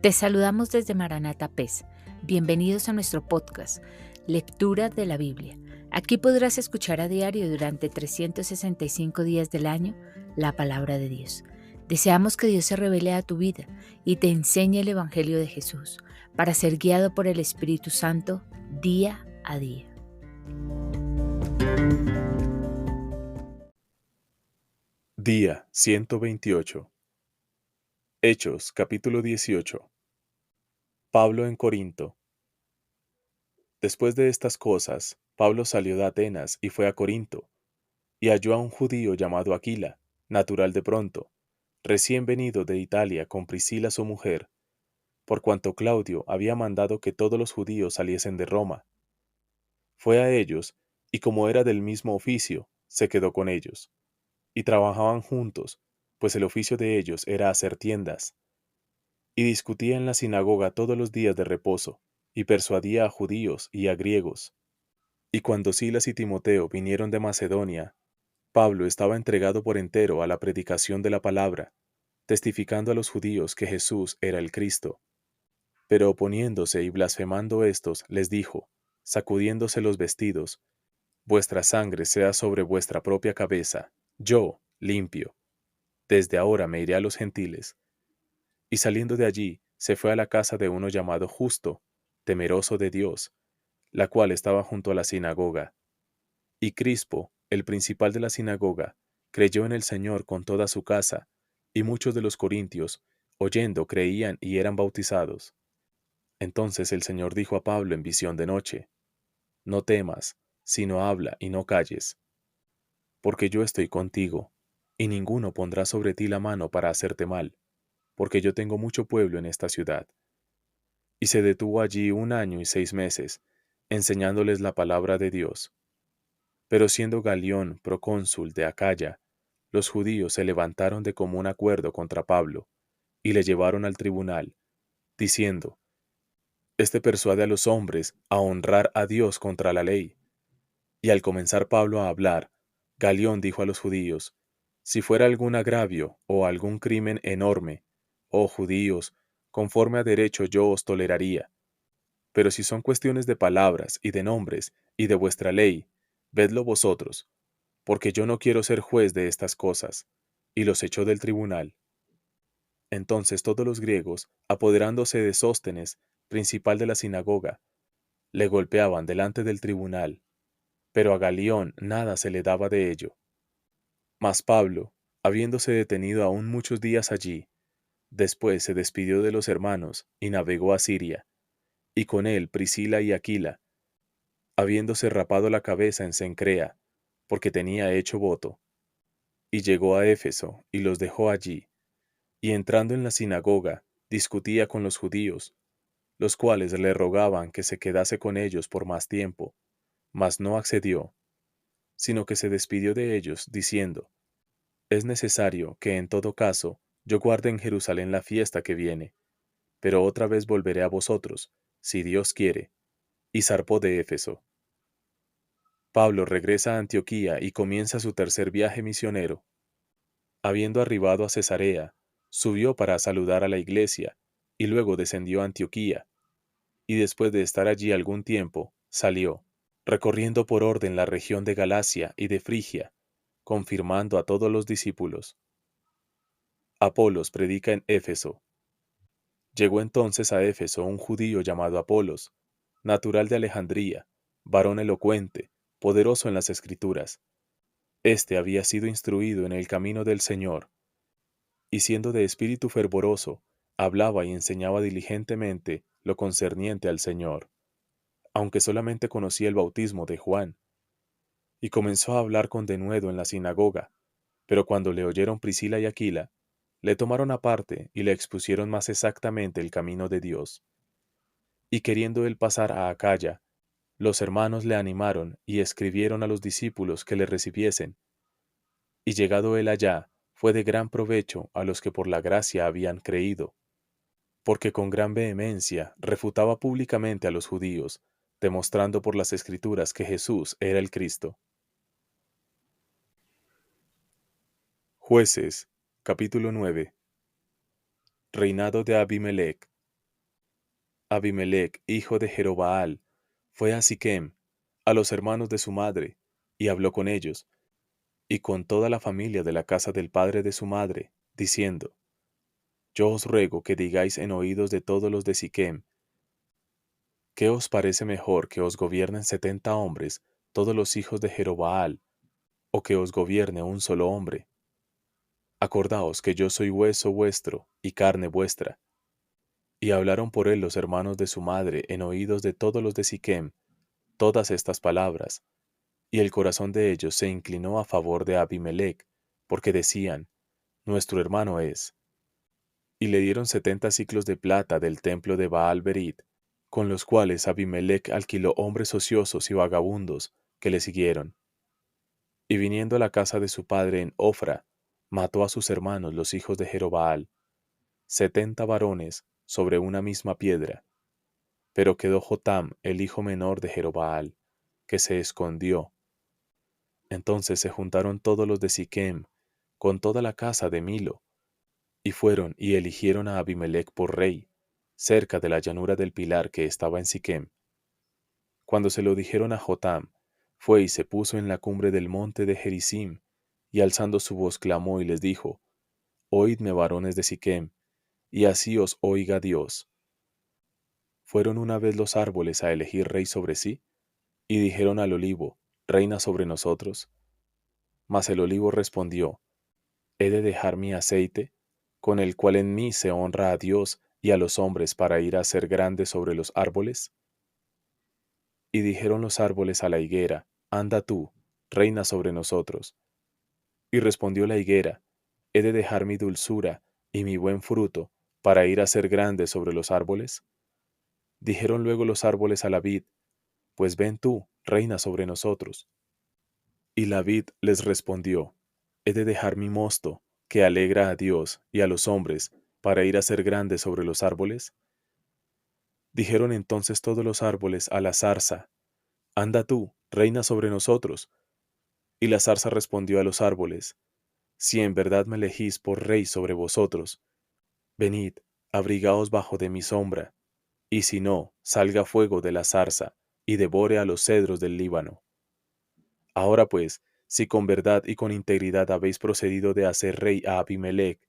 Te saludamos desde Maranata PES. Bienvenidos a nuestro podcast, Lectura de la Biblia. Aquí podrás escuchar a diario durante 365 días del año la palabra de Dios. Deseamos que Dios se revele a tu vida y te enseñe el Evangelio de Jesús para ser guiado por el Espíritu Santo día a día. Día 128. Hechos, capítulo 18. Pablo en Corinto. Después de estas cosas, Pablo salió de Atenas y fue a Corinto, y halló a un judío llamado Aquila, natural de Pronto, recién venido de Italia con Priscila su mujer, por cuanto Claudio había mandado que todos los judíos saliesen de Roma. Fue a ellos, y como era del mismo oficio, se quedó con ellos, y trabajaban juntos, pues el oficio de ellos era hacer tiendas. Y discutía en la sinagoga todos los días de reposo, y persuadía a judíos y a griegos. Y cuando Silas y Timoteo vinieron de Macedonia, Pablo estaba entregado por entero a la predicación de la palabra, testificando a los judíos que Jesús era el Cristo. Pero oponiéndose y blasfemando éstos, les dijo, sacudiéndose los vestidos, vuestra sangre sea sobre vuestra propia cabeza, yo, limpio. Desde ahora me iré a los gentiles. Y saliendo de allí, se fue a la casa de uno llamado Justo, temeroso de Dios, la cual estaba junto a la sinagoga. Y Crispo, el principal de la sinagoga, creyó en el Señor con toda su casa, y muchos de los corintios, oyendo, creían y eran bautizados. Entonces el Señor dijo a Pablo en visión de noche, no temas, sino habla y no calles, porque yo estoy contigo, y ninguno pondrá sobre ti la mano para hacerte mal, porque yo tengo mucho pueblo en esta ciudad. Y se detuvo allí 1 año y 6 meses, enseñándoles la palabra de Dios. Pero siendo Galión procónsul de Acaya, los judíos se levantaron de común acuerdo contra Pablo, y le llevaron al tribunal, diciendo, Este persuade a los hombres a honrar a Dios contra la ley. Y al comenzar Pablo a hablar, Galión dijo a los judíos, Si fuera algún agravio o algún crimen enorme, oh judíos, conforme a derecho yo os toleraría. Pero si son cuestiones de palabras y de nombres y de vuestra ley, vedlo vosotros, porque yo no quiero ser juez de estas cosas. Y los echó del tribunal. Entonces todos los griegos, apoderándose de Sóstenes, principal de la sinagoga, le golpeaban delante del tribunal, pero a Galión nada se le daba de ello. Mas Pablo, habiéndose detenido aún muchos días allí, después se despidió de los hermanos y navegó a Siria, y con él Priscila y Aquila, habiéndose rapado la cabeza en Cencrea, porque tenía hecho voto, y llegó a Éfeso y los dejó allí, y entrando en la sinagoga, discutía con los judíos, los cuales le rogaban que se quedase con ellos por más tiempo, mas no accedió, sino que se despidió de ellos, diciendo, Es necesario que en todo caso yo guarde en Jerusalén la fiesta que viene, pero otra vez volveré a vosotros, si Dios quiere, y zarpó de Éfeso. Pablo regresa a Antioquía y comienza su tercer viaje misionero. Habiendo arribado a Cesarea, subió para saludar a la iglesia, y luego descendió a Antioquía, y después de estar allí algún tiempo, salió, recorriendo por orden la región de Galacia y de Frigia, confirmando a todos los discípulos. Apolos predica en Éfeso. Llegó entonces a Éfeso un judío llamado Apolos, natural de Alejandría, varón elocuente, poderoso en las Escrituras. Este había sido instruido en el camino del Señor, y siendo de espíritu fervoroso, hablaba y enseñaba diligentemente lo concerniente al Señor, aunque solamente conocía el bautismo de Juan. Y comenzó a hablar con denuedo en la sinagoga, pero cuando le oyeron Priscila y Aquila, le tomaron aparte y le expusieron más exactamente el camino de Dios. Y queriendo él pasar a Acaya, los hermanos le animaron y escribieron a los discípulos que le recibiesen. Y llegado él allá, fue de gran provecho a los que por la gracia habían creído, porque con gran vehemencia refutaba públicamente a los judíos, demostrando por las Escrituras que Jesús era el Cristo. Jueces, capítulo 9. Reinado de Abimelech. Abimelec, hijo de Jerobbaal, fue a Siquem, a los hermanos de su madre, y habló con ellos, y con toda la familia de la casa del padre de su madre, diciendo: Yo os ruego que digáis en oídos de todos los de Siquem, ¿qué os parece mejor que os gobiernen 70 hombres, todos los hijos de Jerobbaal, o que os gobierne un solo hombre? Acordaos que yo soy hueso vuestro y carne vuestra. Y hablaron por él los hermanos de su madre en oídos de todos los de Siquem todas estas palabras, y el corazón de ellos se inclinó a favor de Abimelec, porque decían: Nuestro hermano es. Y le dieron 70 siclos de plata del templo de Baal-Berit, con los cuales Abimelec alquiló hombres ociosos y vagabundos que le siguieron. Y viniendo a la casa de su padre en Ofra, mató a sus hermanos los hijos de Jerobbaal, 70 varones sobre una misma piedra. Pero quedó Jotam, el hijo menor de Jerobbaal, que se escondió. Entonces se juntaron todos los de Siquem, con toda la casa de Milo, y fueron y eligieron a Abimelec por rey, cerca de la llanura del pilar que estaba en Siquem. Cuando se lo dijeron a Jotam, fue y se puso en la cumbre del monte de Gerizim, y alzando su voz clamó y les dijo: Oídme, varones de Siquem, y así os oiga Dios. ¿Fueron una vez los árboles a elegir rey sobre sí? Y dijeron al olivo: Reina sobre nosotros. Mas el olivo respondió: ¿He de dejar mi aceite, con el cual en mí se honra a Dios y a los hombres, para ir a ser grande sobre los árboles? Y dijeron los árboles a la higuera: Anda tú, reina sobre nosotros. Y respondió la higuera: ¿He de dejar mi dulzura y mi buen fruto, para ir a ser grande sobre los árboles? Dijeron luego los árboles a la vid: Pues ven tú, reina sobre nosotros. Y la vid les respondió: ¿He de dejar mi mosto, que alegra a Dios y a los hombres, para ir a ser grande sobre los árboles? Dijeron entonces todos los árboles a la zarza: Anda tú, reina sobre nosotros. Y la zarza respondió a los árboles: Si en verdad me elegís por rey sobre vosotros, venid, abrigaos bajo de mi sombra, y si no, salga fuego de la zarza, y devore a los cedros del Líbano. Ahora pues, si con verdad y con integridad habéis procedido de hacer rey a Abimelec,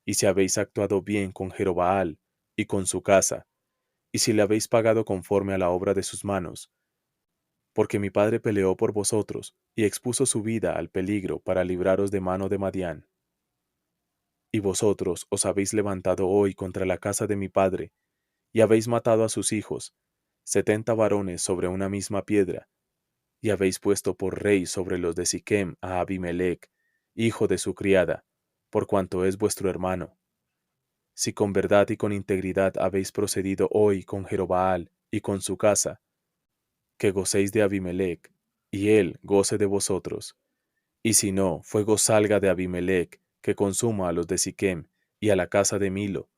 y si habéis actuado bien con Jerobbaal y con su casa, y si le habéis pagado conforme a la obra de sus manos, porque mi padre peleó por vosotros y expuso su vida al peligro para libraros de mano de Madián. Y vosotros os habéis levantado hoy contra la casa de mi padre, y habéis matado a sus hijos, 70 varones sobre una misma piedra, y habéis puesto por rey sobre los de Siquem a Abimelec, hijo de su criada, por cuanto es vuestro hermano. Si con verdad y con integridad habéis procedido hoy con Jerobbaal y con su casa, que gocéis de Abimelec, y él goce de vosotros. Y si no, fuego salga de Abimelec, que consuma a los de Siquem y a la casa de Milo,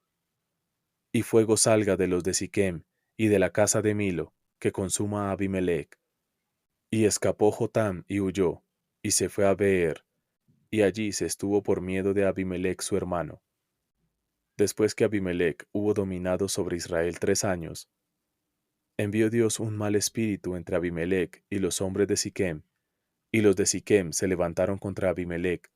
y fuego salga de los de Siquem y de la casa de Milo, que consuma a Abimelec. Y escapó Jotam y huyó, y se fue a Beer, y allí se estuvo por miedo de Abimelec su hermano. Después que Abimelec hubo dominado sobre Israel 3 años, envió Dios un mal espíritu entre Abimelec y los hombres de Siquem, y los de Siquem se levantaron contra Abimelec,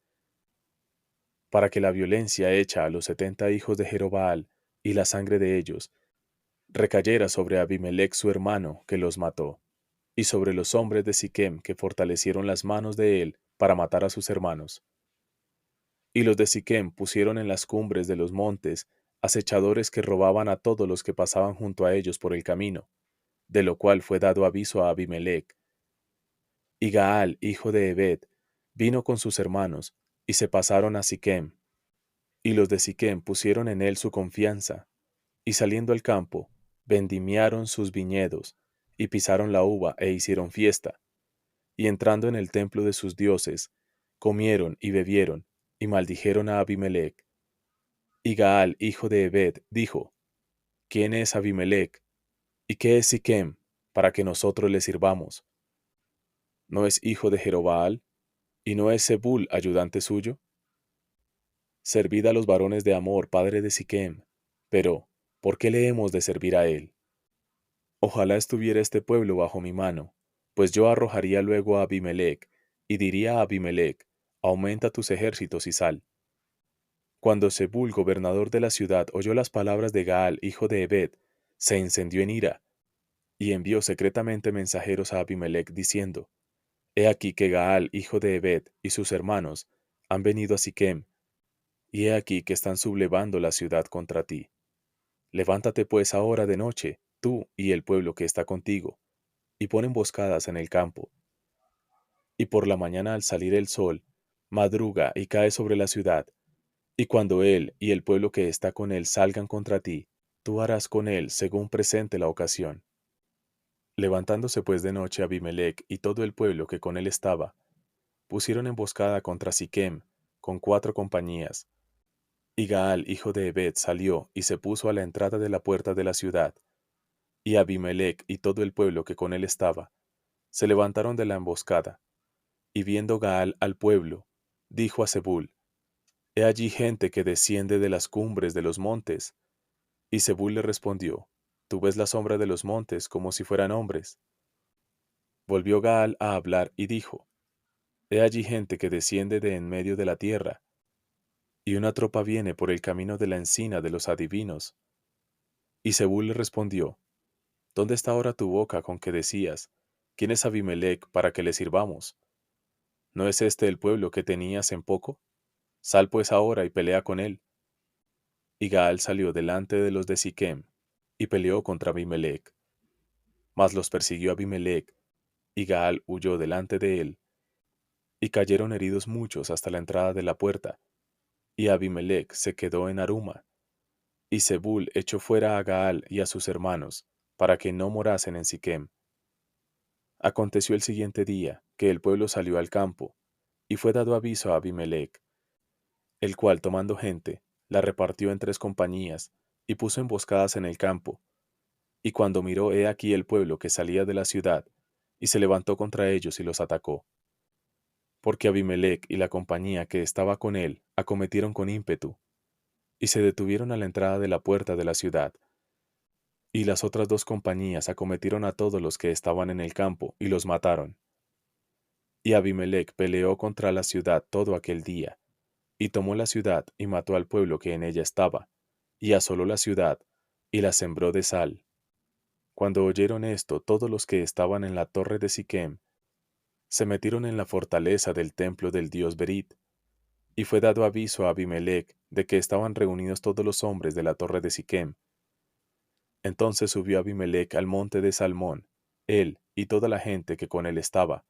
para que la violencia hecha a los 70 hijos de Jerobbaal y la sangre de ellos recayera sobre Abimelec su hermano, que los mató, y sobre los hombres de Siquem, que fortalecieron las manos de él para matar a sus hermanos. Y los de Siquem pusieron en las cumbres de los montes acechadores que robaban a todos los que pasaban junto a ellos por el camino, de lo cual fue dado aviso a Abimelec. Y Gaal, hijo de Ebed, vino con sus hermanos, y se pasaron a Siquem. Y los de Siquem pusieron en él su confianza, y saliendo al campo, vendimiaron sus viñedos, y pisaron la uva e hicieron fiesta. Y entrando en el templo de sus dioses, comieron y bebieron, y maldijeron a Abimelec. Y Gaal, hijo de Ebed, dijo: ¿Quién es Abimelec? ¿Y qué es Siquem, para que nosotros le sirvamos? ¿No es hijo de Jerobbaal? ¿Y no es Zebul ayudante suyo? Servid a los varones de Amor, padre de Siquem. Pero, ¿por qué le hemos de servir a él? Ojalá estuviera este pueblo bajo mi mano, pues yo arrojaría luego a Abimelech, y diría a Abimelech, aumenta tus ejércitos y sal. Cuando Zebul, gobernador de la ciudad, oyó las palabras de Gaal, hijo de Ebed, se encendió en ira, y envió secretamente mensajeros a Abimelech, diciendo, He aquí que Gaal, hijo de Ebed, y sus hermanos, han venido a Siquem, y he aquí que están sublevando la ciudad contra ti. Levántate pues ahora de noche, tú y el pueblo que está contigo, y pon emboscadas en el campo. Y por la mañana al salir el sol, madruga y cae sobre la ciudad, y cuando él y el pueblo que está con él salgan contra ti, tú harás con él según presente la ocasión. Levantándose pues de noche Abimelech y todo el pueblo que con él estaba, pusieron emboscada contra Siquem, con 4 compañías. Y Gaal, hijo de Ebed, salió y se puso a la entrada de la puerta de la ciudad. Y Abimelech y todo el pueblo que con él estaba, se levantaron de la emboscada. Y viendo Gaal al pueblo, dijo a Zebul, He allí gente que desciende de las cumbres de los montes. Y Zebul le respondió, Tú ves la sombra de los montes como si fueran hombres. Volvió Gaal a hablar y dijo, He allí gente que desciende de en medio de la tierra, y una tropa viene por el camino de la encina de los adivinos. Y Zebul le respondió, ¿Dónde está ahora tu boca con que decías, ¿Quién es Abimelech para que le sirvamos? ¿No es este el pueblo que tenías en poco? Sal pues ahora y pelea con él. Y Gaal salió delante de los de Siquem, y peleó contra Abimelech. Mas los persiguió Abimelech, y Gaal huyó delante de él, y cayeron heridos muchos hasta la entrada de la puerta, y Abimelech se quedó en Aruma, y Zebul echó fuera a Gaal y a sus hermanos, para que no morasen en Siquem. Aconteció el siguiente día, que el pueblo salió al campo, y fue dado aviso a Abimelech, el cual tomando gente, la repartió en 3 compañías, y puso emboscadas en el campo. Y cuando miró he aquí el pueblo que salía de la ciudad, y se levantó contra ellos y los atacó. Porque Abimelech y la compañía que estaba con él acometieron con ímpetu, y se detuvieron a la entrada de la puerta de la ciudad. Y las otras 2 compañías acometieron a todos los que estaban en el campo, y los mataron. Y Abimelech peleó contra la ciudad todo aquel día, y tomó la ciudad y mató al pueblo que en ella estaba, y asoló la ciudad, y la sembró de sal. Cuando oyeron esto, todos los que estaban en la torre de Siquem se metieron en la fortaleza del templo del dios Berit, y fue dado aviso a Abimelech de que estaban reunidos todos los hombres de la torre de Siquem. Entonces subió Abimelech al monte de Salmón, él y toda la gente que con él estaba,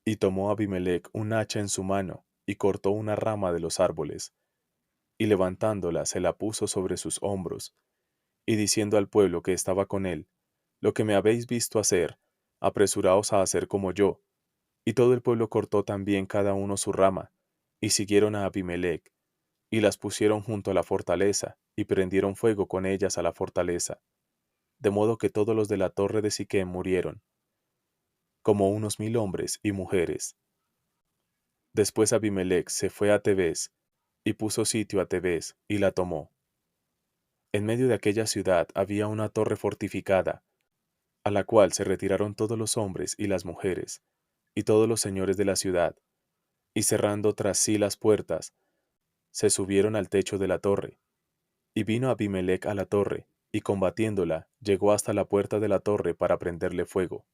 y tomó Abimelech un hacha en su mano, y cortó una rama de los árboles, y levantándola se la puso sobre sus hombros, y diciendo al pueblo que estaba con él, Lo que me habéis visto hacer, apresuraos a hacer como yo. Y todo el pueblo cortó también cada uno su rama, y siguieron a Abimelech, y las pusieron junto a la fortaleza, y prendieron fuego con ellas a la fortaleza, de modo que todos los de la torre de Siquem murieron, como unos 1000 hombres y mujeres. Después Abimelech se fue a Tebez, y puso sitio a Tebez, y la tomó. En medio de aquella ciudad había una torre fortificada, a la cual se retiraron todos los hombres y las mujeres, y todos los señores de la ciudad, y cerrando tras sí las puertas, se subieron al techo de la torre. Y vino Abimelech a la torre, y combatiéndola, llegó hasta la puerta de la torre para prenderle fuego.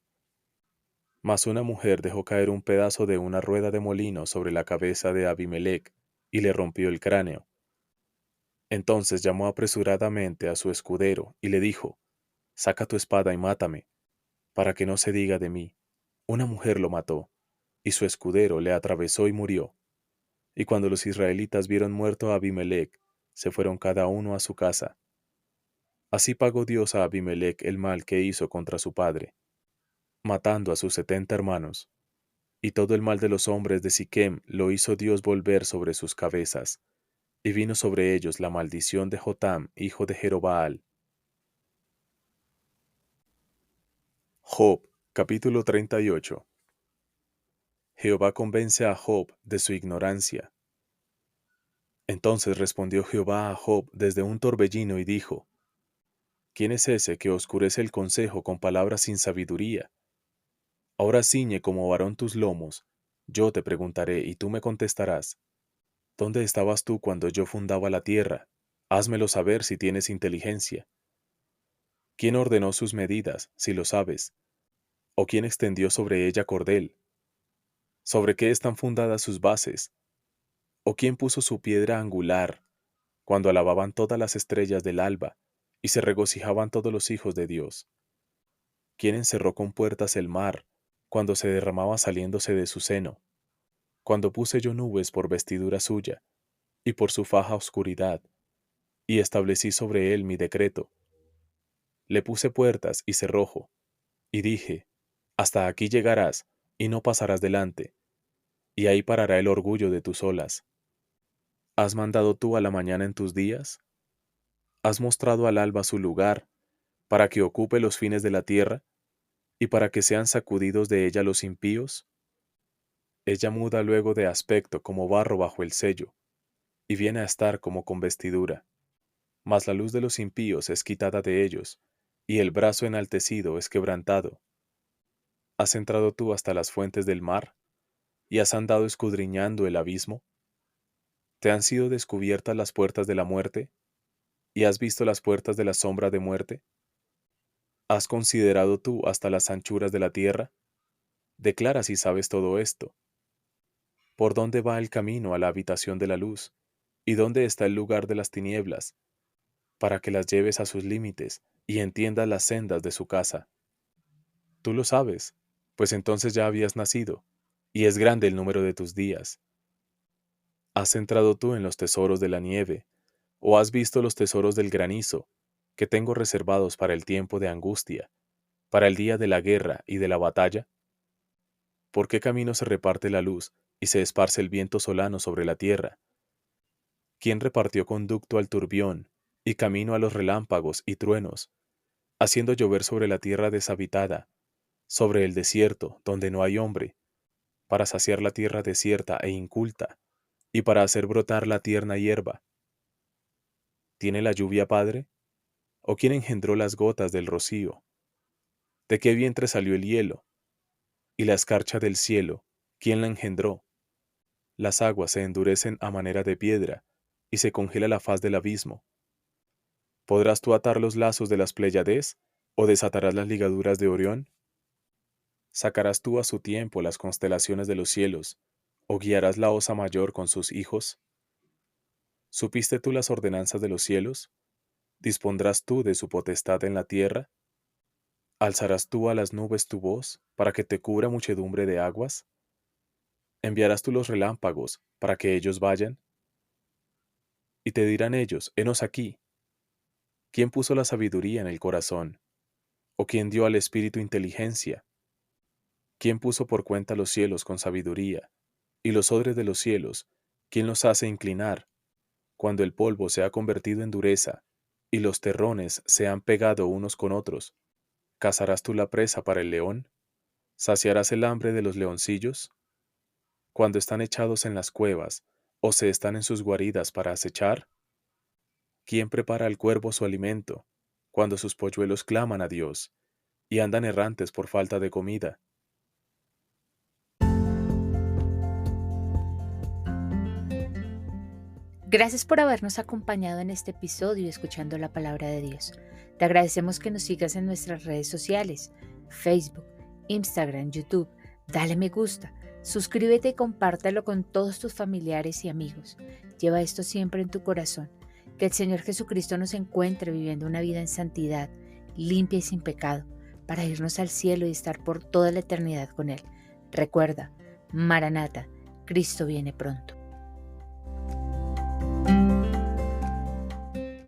Mas una mujer dejó caer un pedazo de una rueda de molino sobre la cabeza de Abimelech, y le rompió el cráneo. Entonces llamó apresuradamente a su escudero, y le dijo, Saca tu espada y mátame, para que no se diga de mí, una mujer lo mató, y su escudero le atravesó y murió. Y cuando los israelitas vieron muerto a Abimelech, se fueron cada uno a su casa. Así pagó Dios a Abimelech el mal que hizo contra su padre, matando a sus 70 hermanos. Y todo el mal de los hombres de Siquem lo hizo Dios volver sobre sus cabezas, y vino sobre ellos la maldición de Jotam, hijo de Jerobaal. Job, capítulo 38. Jehová convence a Job de su ignorancia. Entonces respondió Jehová a Job desde un torbellino y dijo, ¿Quién es ese que oscurece el consejo con palabras sin sabiduría? Ahora ciñe como varón tus lomos. Yo te preguntaré y tú me contestarás. ¿Dónde estabas tú cuando yo fundaba la tierra? Házmelo saber si tienes inteligencia. ¿Quién ordenó sus medidas, si lo sabes? ¿O quién extendió sobre ella cordel? ¿Sobre qué están fundadas sus bases? ¿O quién puso su piedra angular, cuando alababan todas las estrellas del alba y se regocijaban todos los hijos de Dios? ¿Quién encerró con puertas el mar, cuando se derramaba saliéndose de su seno? Cuando puse yo nubes por vestidura suya, y por su faja oscuridad, y establecí sobre él mi decreto. Le puse puertas y cerrojo, y dije, hasta aquí llegarás, y no pasarás delante, y ahí parará el orgullo de tus olas. ¿Has mandado tú a la mañana en tus días? ¿Has mostrado al alba su lugar, para que ocupe los fines de la tierra, y para que sean sacudidos de ella los impíos? Ella muda luego de aspecto como barro bajo el sello, y viene a estar como con vestidura. Mas la luz de los impíos es quitada de ellos, y el brazo enaltecido es quebrantado. ¿Has entrado tú hasta las fuentes del mar, y has andado escudriñando el abismo? ¿Te han sido descubiertas las puertas de la muerte, y has visto las puertas de la sombra de muerte? ¿Has considerado tú hasta las anchuras de la tierra? Declara si sabes todo esto. ¿Por dónde va el camino a la habitación de la luz? ¿Y dónde está el lugar de las tinieblas? Para que las lleves a sus límites y entiendas las sendas de su casa. Tú lo sabes, pues entonces ya habías nacido, y es grande el número de tus días. ¿Has entrado tú en los tesoros de la nieve, o has visto los tesoros del granizo, que tengo reservados para el tiempo de angustia, para el día de la guerra y de la batalla? ¿Por qué camino se reparte la luz y se esparce el viento solano sobre la tierra? ¿Quién repartió conducto al turbión y camino a los relámpagos y truenos, haciendo llover sobre la tierra deshabitada, sobre el desierto donde no hay hombre, para saciar la tierra desierta e inculta, y para hacer brotar la tierna hierba? ¿Tiene la lluvia padre? ¿O quién engendró las gotas del rocío? ¿De qué vientre salió el hielo? ¿Y la escarcha del cielo, quién la engendró? Las aguas se endurecen a manera de piedra, y se congela la faz del abismo. ¿Podrás tú atar los lazos de las Pléyades, o desatarás las ligaduras de Orión? ¿Sacarás tú a su tiempo las constelaciones de los cielos, o guiarás la osa mayor con sus hijos? ¿Supiste tú las ordenanzas de los cielos? ¿Dispondrás tú de su potestad en la tierra? ¿Alzarás tú a las nubes tu voz, para que te cubra muchedumbre de aguas? ¿Enviarás tú los relámpagos, para que ellos vayan? Y te dirán ellos, henos aquí. ¿Quién puso la sabiduría en el corazón? ¿O quién dio al espíritu inteligencia? ¿Quién puso por cuenta los cielos con sabiduría? Y los odres de los cielos, ¿quién los hace inclinar? Cuando el polvo se ha convertido en dureza, y los terrones se han pegado unos con otros, ¿cazarás tú la presa para el león? ¿Saciarás el hambre de los leoncillos? Cuando están echados en las cuevas, o se están en sus guaridas para acechar? ¿Quién prepara al cuervo su alimento, cuando sus polluelos claman a Dios, y andan errantes por falta de comida? Gracias por habernos acompañado en este episodio escuchando la palabra de Dios. Te agradecemos que nos sigas en nuestras redes sociales, Facebook, Instagram, YouTube. Dale me gusta, suscríbete y compártelo con todos tus familiares y amigos. Lleva esto siempre en tu corazón. Que el Señor Jesucristo nos encuentre viviendo una vida en santidad, limpia y sin pecado, para irnos al cielo y estar por toda la eternidad con Él. Recuerda, Maranata, Cristo viene pronto.